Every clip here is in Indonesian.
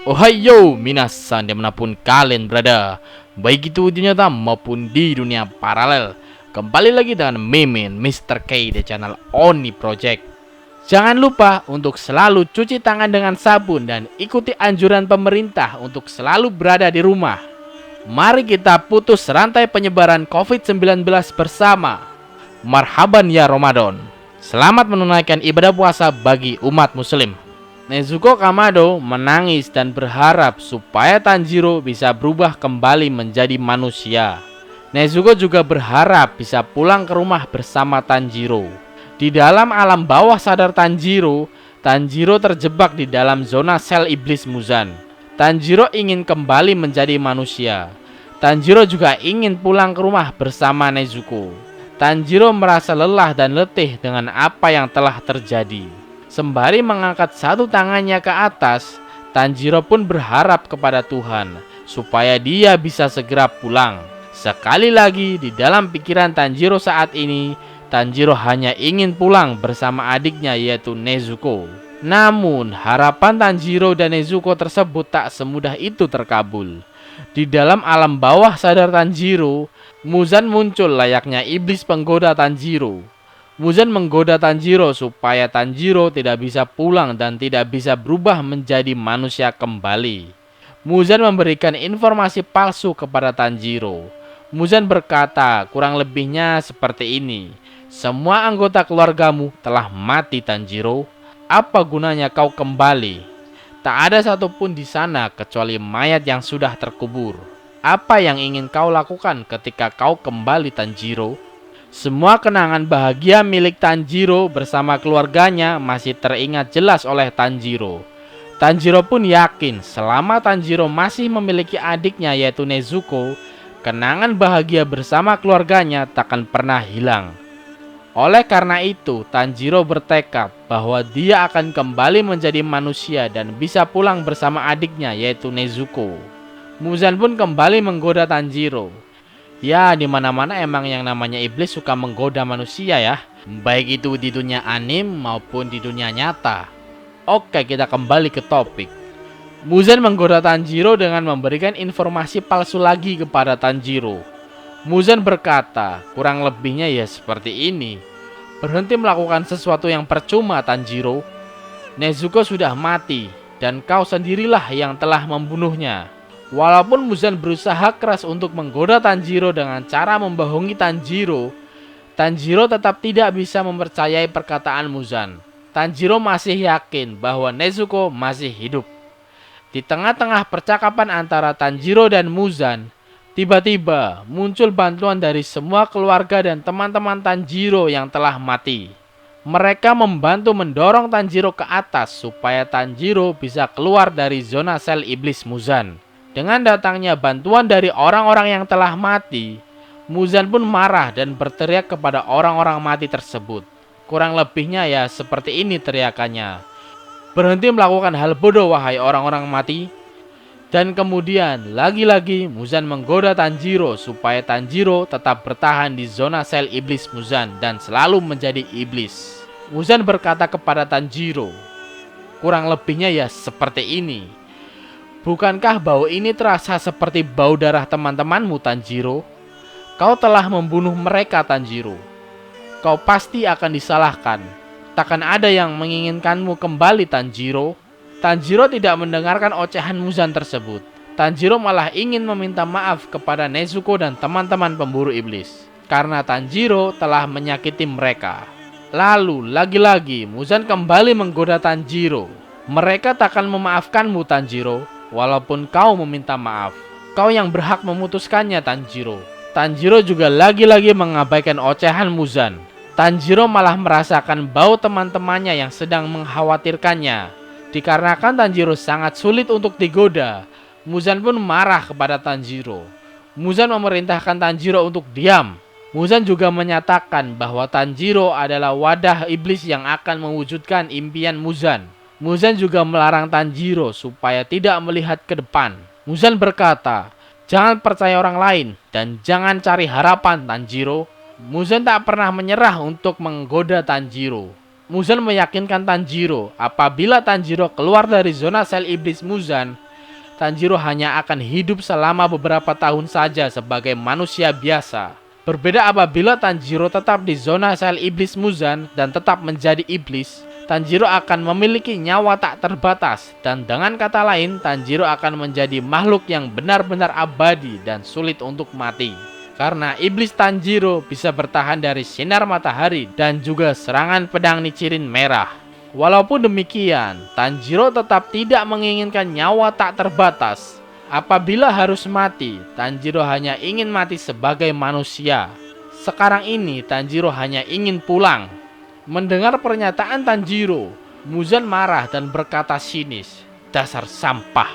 Ohayo minasan dimanapun kalian berada, baik itu di nyata maupun di dunia paralel. Kembali lagi dengan Mimin Mr. K di channel Oni Project. Jangan lupa untuk selalu cuci tangan dengan sabun dan ikuti anjuran pemerintah untuk selalu berada di rumah. Mari kita putus rantai penyebaran COVID-19 bersama. Marhaban ya Ramadan. Selamat menunaikan ibadah puasa bagi umat muslim. Nezuko Kamado menangis dan berharap supaya Tanjiro bisa berubah kembali menjadi manusia. Nezuko juga berharap bisa pulang ke rumah bersama Tanjiro. Di dalam alam bawah sadar Tanjiro, Tanjiro terjebak di dalam zona sel iblis Muzan. Tanjiro ingin kembali menjadi manusia. Tanjiro juga ingin pulang ke rumah bersama Nezuko. Tanjiro merasa lelah dan letih dengan apa yang telah terjadi. Sembari mengangkat satu tangannya ke atas, Tanjiro pun berharap kepada Tuhan supaya dia bisa segera pulang. Sekali lagi di dalam pikiran Tanjiro saat ini, Tanjiro hanya ingin pulang bersama adiknya yaitu Nezuko. Namun harapan Tanjiro dan Nezuko tersebut tak semudah itu terkabul. Di dalam alam bawah sadar Tanjiro, Muzan muncul layaknya iblis penggoda Tanjiro. Muzan menggoda Tanjiro supaya Tanjiro tidak bisa pulang dan tidak bisa berubah menjadi manusia kembali. Muzan memberikan informasi palsu kepada Tanjiro. Muzan berkata kurang lebihnya seperti ini. Semua anggota keluargamu telah mati Tanjiro. Apa gunanya kau kembali? Tak ada satupun di sana kecuali mayat yang sudah terkubur. Apa yang ingin kau lakukan ketika kau kembali Tanjiro? Semua kenangan bahagia milik Tanjiro bersama keluarganya masih teringat jelas oleh Tanjiro. Tanjiro pun yakin selama Tanjiro masih memiliki adiknya yaitu Nezuko, kenangan bahagia bersama keluarganya takkan pernah hilang. Oleh karena itu, Tanjiro bertekad bahwa dia akan kembali menjadi manusia dan bisa pulang bersama adiknya yaitu Nezuko. Muzan pun kembali menggoda Tanjiro. Ya, dimana-mana emang yang namanya iblis suka menggoda manusia ya. Baik itu di dunia anim maupun di dunia nyata. Oke, kita kembali ke topik. Muzan menggoda Tanjiro dengan memberikan informasi palsu lagi kepada Tanjiro. Muzan berkata, kurang lebihnya ya seperti ini. Berhenti melakukan sesuatu yang percuma Tanjiro. Nezuko sudah mati dan kau sendirilah yang telah membunuhnya. Walaupun Muzan berusaha keras untuk menggoda Tanjiro dengan cara membohongi Tanjiro, Tanjiro tetap tidak bisa mempercayai perkataan Muzan. Tanjiro masih yakin bahwa Nezuko masih hidup. Di tengah-tengah percakapan antara Tanjiro dan Muzan, tiba-tiba muncul bantuan dari semua keluarga dan teman-teman Tanjiro yang telah mati. Mereka membantu mendorong Tanjiro ke atas supaya Tanjiro bisa keluar dari zona sel iblis Muzan. Dengan datangnya bantuan dari orang-orang yang telah mati, Muzan pun marah dan berteriak kepada orang-orang mati tersebut. Kurang lebihnya ya seperti ini teriakannya. Berhenti melakukan hal bodoh wahai orang-orang mati. Dan kemudian lagi-lagi Muzan menggoda Tanjiro supaya Tanjiro tetap bertahan di zona sel iblis Muzan dan selalu menjadi iblis. Muzan berkata kepada Tanjiro, kurang lebihnya ya seperti ini. Bukankah bau ini terasa seperti bau darah teman-temanmu Tanjiro? Kau telah membunuh mereka Tanjiro. Kau pasti akan disalahkan. Takkan ada yang menginginkanmu kembali Tanjiro. Tanjiro tidak mendengarkan ocehan Muzan tersebut. Tanjiro malah ingin meminta maaf kepada Nezuko dan teman-teman pemburu iblis. Karena Tanjiro telah menyakiti mereka. Lalu lagi-lagi Muzan kembali menggoda Tanjiro. Mereka takkan memaafkanmu Tanjiro. Walaupun kau meminta maaf, kau yang berhak memutuskannya Tanjiro. Tanjiro juga lagi-lagi mengabaikan ocehan Muzan. Tanjiro malah merasakan bau teman-temannya yang sedang mengkhawatirkannya. Dikarenakan Tanjiro sangat sulit untuk digoda, Muzan pun marah kepada Tanjiro. Muzan memerintahkan Tanjiro untuk diam. Muzan juga menyatakan bahwa Tanjiro adalah wadah iblis yang akan mewujudkan impian Muzan. Muzan juga melarang Tanjiro supaya tidak melihat ke depan. Muzan berkata, jangan percaya orang lain dan jangan cari harapan Tanjiro. Muzan tak pernah menyerah untuk menggoda Tanjiro. Muzan meyakinkan Tanjiro apabila Tanjiro keluar dari zona sel iblis Muzan, Tanjiro hanya akan hidup selama beberapa tahun saja sebagai manusia biasa. Berbeda apabila Tanjiro tetap di zona sel iblis Muzan dan tetap menjadi iblis, Tanjiro akan memiliki nyawa tak terbatas, dan dengan kata lain, Tanjiro akan menjadi makhluk yang benar-benar abadi dan sulit untuk mati. Karena iblis Tanjiro bisa bertahan dari sinar matahari dan juga serangan pedang Nichirin merah. Walaupun demikian, Tanjiro tetap tidak menginginkan nyawa tak terbatas. Apabila harus mati, Tanjiro hanya ingin mati sebagai manusia. Sekarang ini Tanjiro hanya ingin pulang. Mendengar pernyataan Tanjiro, Muzan marah dan berkata sinis, "Dasar sampah.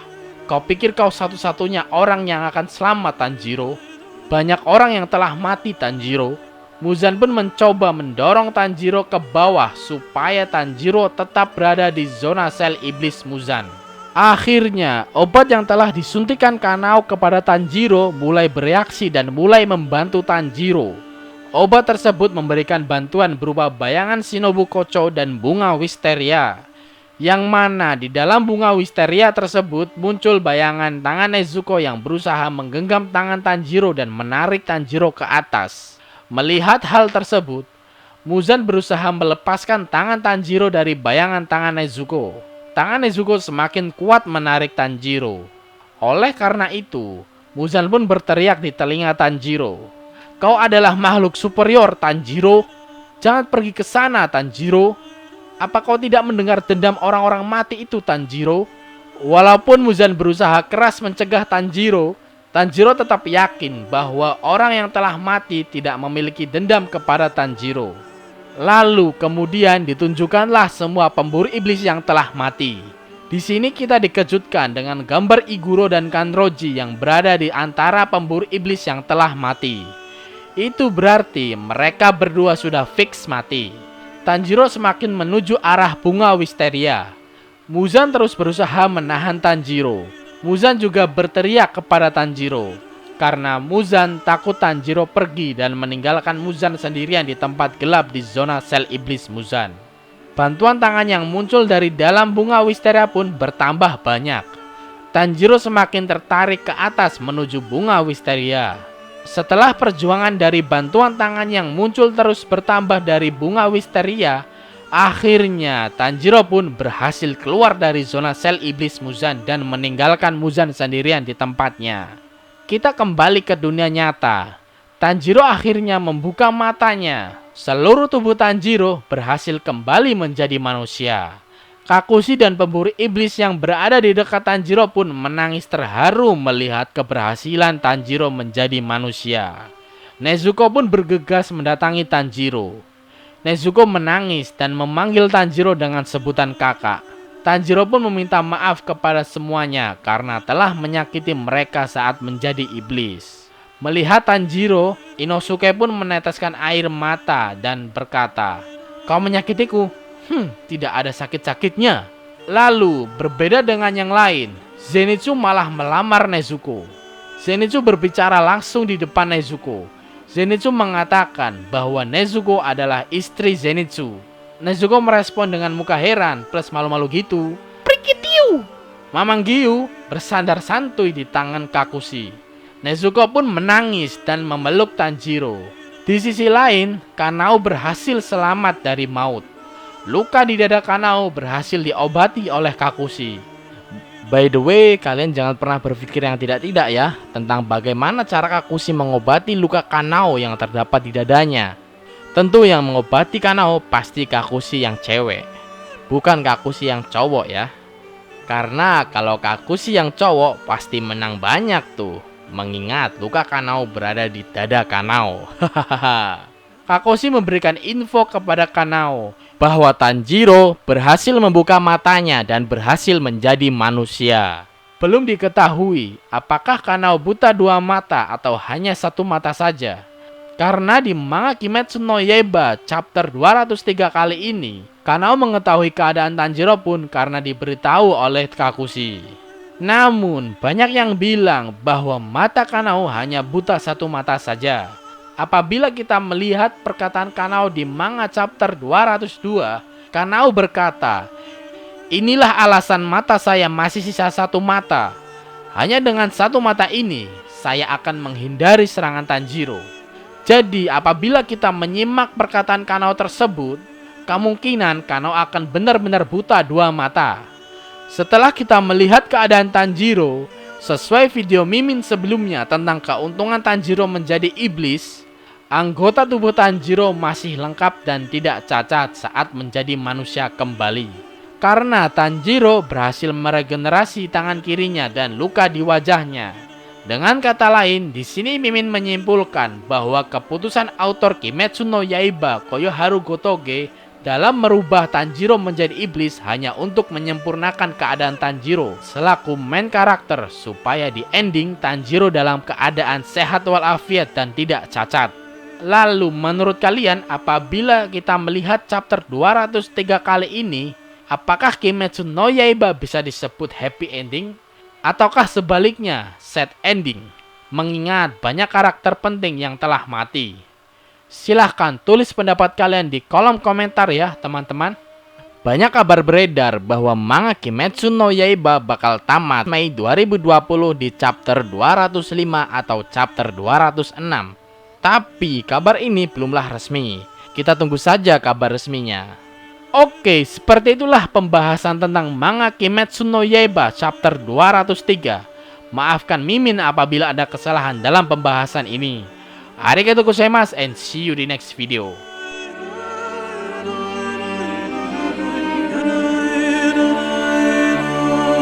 Kau pikir kau satu-satunya orang yang akan selamat, Tanjiro? Banyak orang yang telah mati, Tanjiro." Muzan pun mencoba mendorong Tanjiro ke bawah supaya Tanjiro tetap berada di zona sel iblis Muzan. Akhirnya, obat yang telah disuntikan Kanao kepada Tanjiro mulai bereaksi dan mulai membantu Tanjiro. Obat tersebut memberikan bantuan berupa bayangan Shinobu Kocho dan bunga wisteria. Yang mana di dalam bunga wisteria tersebut muncul bayangan tangan Nezuko yang berusaha menggenggam tangan Tanjiro dan menarik Tanjiro ke atas. Melihat hal tersebut, Muzan berusaha melepaskan tangan Tanjiro dari bayangan tangan Nezuko. Tangan Nezuko semakin kuat menarik Tanjiro. Oleh karena itu, Muzan pun berteriak di telinga Tanjiro, "Kau adalah makhluk superior, Tanjiro. Jangan pergi ke sana, Tanjiro. Apa kau tidak mendengar dendam orang-orang mati itu, Tanjiro?" Walaupun Muzan berusaha keras mencegah Tanjiro, Tanjiro tetap yakin bahwa orang yang telah mati tidak memiliki dendam kepada Tanjiro. Lalu kemudian ditunjukkanlah semua pemburu iblis yang telah mati. Di sini kita dikejutkan dengan gambar Iguro dan Kanroji yang berada di antara pemburu iblis yang telah mati. Itu berarti mereka berdua sudah fix mati. Tanjiro semakin menuju arah bunga wisteria. Muzan terus berusaha menahan Tanjiro. Muzan juga berteriak kepada Tanjiro, karena Muzan takut Tanjiro pergi dan meninggalkan Muzan sendirian di tempat gelap di zona sel iblis Muzan. Bantuan tangan yang muncul dari dalam bunga wisteria pun bertambah banyak. Tanjiro semakin tertarik ke atas menuju bunga wisteria. Setelah perjuangan dari bantuan tangan yang muncul terus bertambah dari bunga wisteria, akhirnya Tanjiro pun berhasil keluar dari zona sel iblis Muzan dan meninggalkan Muzan sendirian di tempatnya. Kita kembali ke dunia nyata. Tanjiro akhirnya membuka matanya. Seluruh tubuh Tanjiro berhasil kembali menjadi manusia. Kakushi dan pemburu iblis yang berada di dekat Tanjiro pun menangis terharu melihat keberhasilan Tanjiro menjadi manusia. Nezuko pun bergegas mendatangi Tanjiro. Nezuko menangis dan memanggil Tanjiro dengan sebutan kakak. Tanjiro pun meminta maaf kepada semuanya karena telah menyakiti mereka saat menjadi iblis. Melihat Tanjiro, Inosuke pun meneteskan air mata dan berkata, "Kau menyakitiku? Tidak ada sakit-sakitnya." Lalu, berbeda dengan yang lain, Zenitsu malah melamar Nezuko. Zenitsu berbicara langsung di depan Nezuko. Zenitsu mengatakan bahwa Nezuko adalah istri Zenitsu. Nezuko merespon dengan muka heran plus malu-malu gitu. "Prikitiu!" Mamang Giyu bersandar santuy di tangan Kakushi. Nezuko pun menangis dan memeluk Tanjiro. Di sisi lain, Kanao berhasil selamat dari maut. Luka di dada Kanao berhasil diobati oleh Kakushi. By the way, kalian jangan pernah berpikir yang tidak-tidak ya tentang bagaimana cara Kakushi mengobati luka Kanao yang terdapat di dadanya. Tentu yang mengobati Kanao pasti Kakushi yang cewek, bukan Kakushi yang cowok ya. Karena kalau Kakushi yang cowok pasti menang banyak tuh, mengingat luka Kanao berada di dada Kanao. Kakushi memberikan info kepada Kanao bahwa Tanjiro berhasil membuka matanya dan berhasil menjadi manusia. Belum diketahui apakah Kanao buta dua mata atau hanya satu mata saja. Karena di manga Kimetsu no Yaiba chapter 203 kali ini, Kanao mengetahui keadaan Tanjiro pun karena diberitahu oleh Kakushi. Namun banyak yang bilang bahwa mata Kanao hanya buta satu mata saja. Apabila kita melihat perkataan Kanao di manga chapter 202, Kanao berkata, "Inilah alasan mata saya masih sisa satu mata. Hanya dengan satu mata ini, saya akan menghindari serangan Tanjiro. Jadi apabila kita menyimak perkataan Kanao tersebut, kemungkinan Kanao akan benar-benar buta dua mata. Setelah kita melihat keadaan Tanjiro, sesuai video Mimin sebelumnya tentang keuntungan Tanjiro menjadi iblis, anggota tubuh Tanjiro masih lengkap dan tidak cacat saat menjadi manusia kembali. Karena Tanjiro berhasil meregenerasi tangan kirinya dan luka di wajahnya. Dengan kata lain, di sini Mimin menyimpulkan bahwa keputusan autor Kimetsu no Yaiba Koyoharu Gotoge dalam merubah Tanjiro menjadi iblis hanya untuk menyempurnakan keadaan Tanjiro selaku main karakter supaya di ending Tanjiro dalam keadaan sehat walafiat dan tidak cacat. Lalu menurut kalian, apabila kita melihat chapter 203 kali ini, apakah Kimetsu no Yaiba bisa disebut happy ending? Ataukah sebaliknya sad ending? Mengingat banyak karakter penting yang telah mati. Silahkan tulis pendapat kalian di kolom komentar ya teman-teman. Banyak kabar beredar bahwa manga Kimetsu no Yaiba bakal tamat Mei 2020 di chapter 205 atau chapter 206. Tapi kabar ini belumlah resmi. Kita tunggu saja kabar resminya. Oke, seperti itulah pembahasan tentang manga Kimetsu no Yaiba chapter 203. Maafkan Mimin apabila ada kesalahan dalam pembahasan ini. Arigatou gozaimasu and see you di next video.